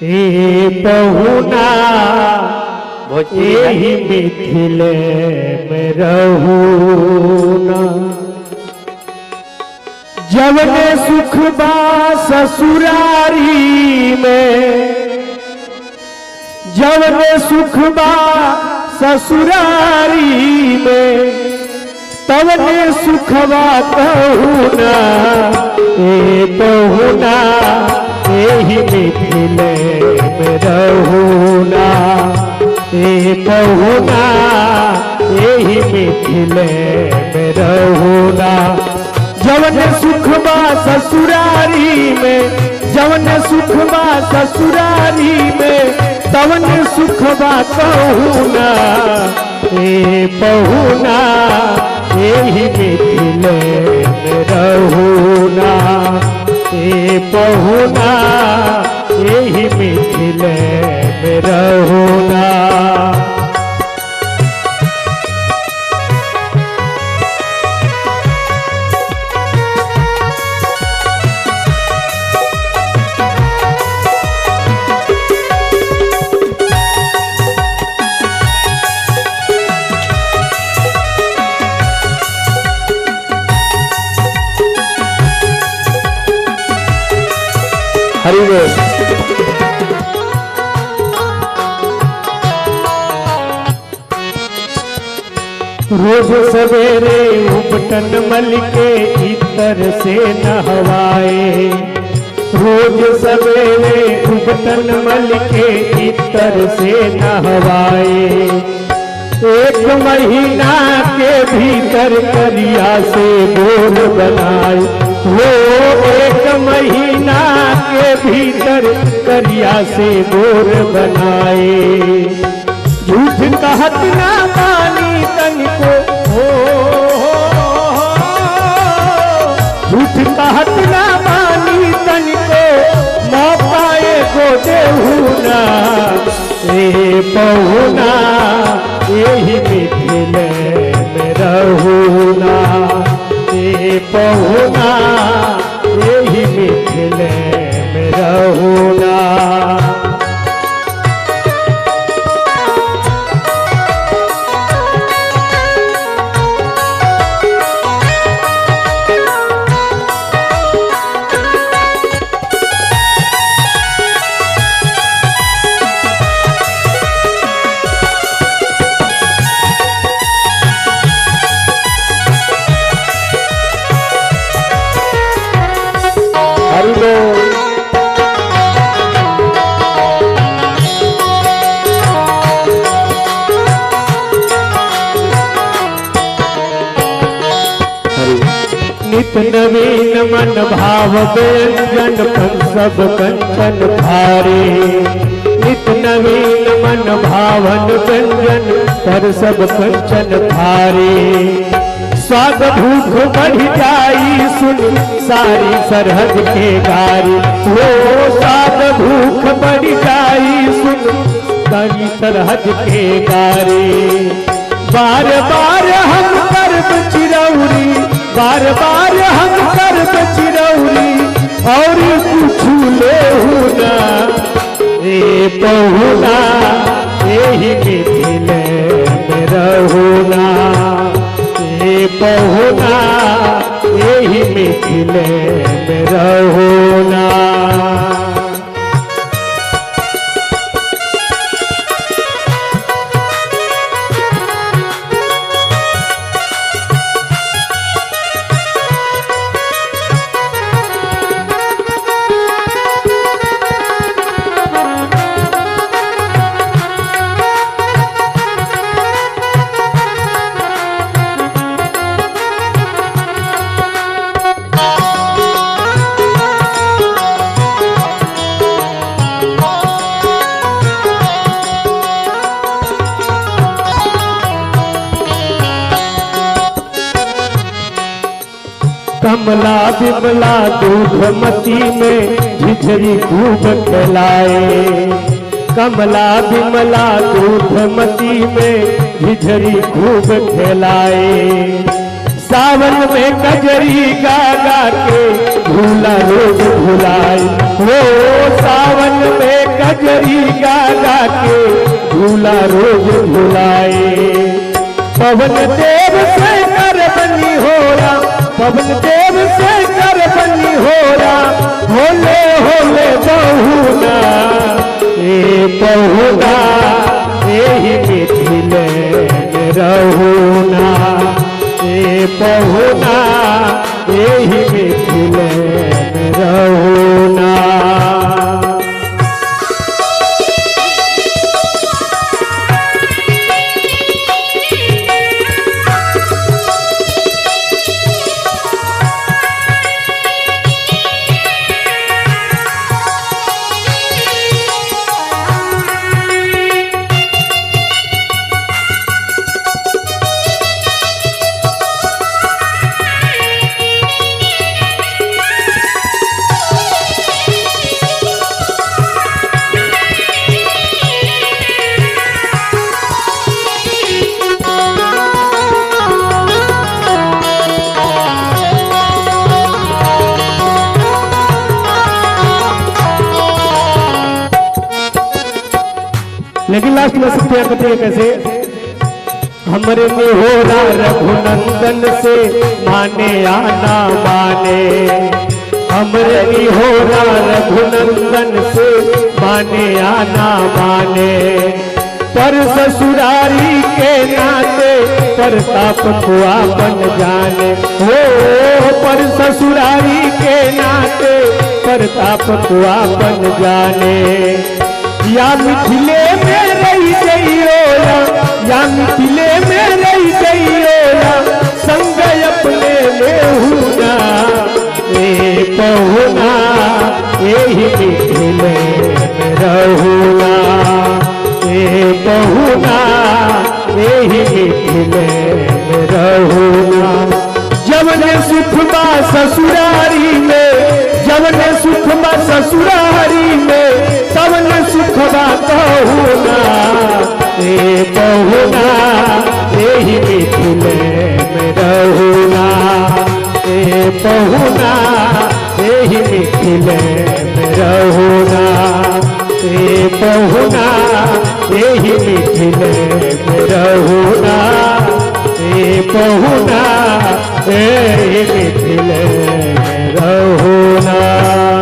ए पहुना यही मिथिले में रहूना। जवने सुख बा ससुरारी में, जवने सुख बा ससुरारी में, तवने सुखवा कहूना। ए पहुना यही मिथिले में रहूना। ए पहुना यही मिथिले में रहूना। जवन सुख बा ससुरारी में, जवन सुख बा ससुरारी में, तवन सुख बा कहूना। ए पहुना यही मिथिले में रहूना। ए पहुना यही मिथिले में रहूना। हरि बोल। रोज सवेरे उपटन मल के इतर से नहवाए। रोज सवेरे उपटन मल के इतर से नहवाए। एक महीना के भीतर करिया से बोर बनाए। वो एक महीना के भीतर करिया से बोर बनाए। झूठ कहत ना मानी तनिको, झूठ कहत ना मानी तनिको, मौका को देहूना। ए पहुना यही मिथिले में रहूना। ए पहुना यही मिथिले में रहूना। नित नवीन मन भाव व्यंजन पर सब कंचन भारे। नित नवीन मन भावन व्यंजन पर सब कंचन भारे। स्वाद भूख बढ़ जाई सुन सारी सरहद के गारी। वो स्वाद भूख बढ़ जाई सुन सारी सरहद के गारी। बार बार हम करब चिरौरी, बार बार हम करब चिरौरी, और कुछ लेहूना। ए पहुना यही मिथिले में रहूना। ए पहुना यही मिथिले में रहूना। कमला विमला दूधमती में झिझरी खूब खिलाए। कमला विमला दूधमती में झिझरी खूब खिलाए। सावन में कजरी गा गा के झूला रोज झुलाए। वो सावन में कजरी गा गा के झूला रोज झुलाए। पवन देव से कर बनी होरा, पवन देव से कर बनी होरा, होले होले बहुना ए बहुना एही मिथिले में रहुना, ए बहुना एही मिथिले में रहुना। लेकिन लास्ट में सत्या कहते हैं कैसे, हमरे में होरा रघुनंदन से माने आना माने, हमरे में होरा रघुनंदन से माने आना माने। पर ससुरारी के नाते प्रताप को आपन जाने, हो पर ससुरारी के नाते प्रताप को आपन जाने। या मिथिले में रही गईयोला, या मिथिले में रही गईयोला, संग अपने में हुना ए बहुना एही मिथिले में रहुना, ए बहुना एही मिथिले में रहुना। जवने सुख बा ससुरारी में, जवने सुख बा ससुरारी में, तवने सुख बा बहुना ए बहुना एही मिथिले में रहुना, ए बहुना एही मिथिले में रहुना, ए बहुना एही मिथिले में रहुना, ए बहुना एही मिथिले में रहुना।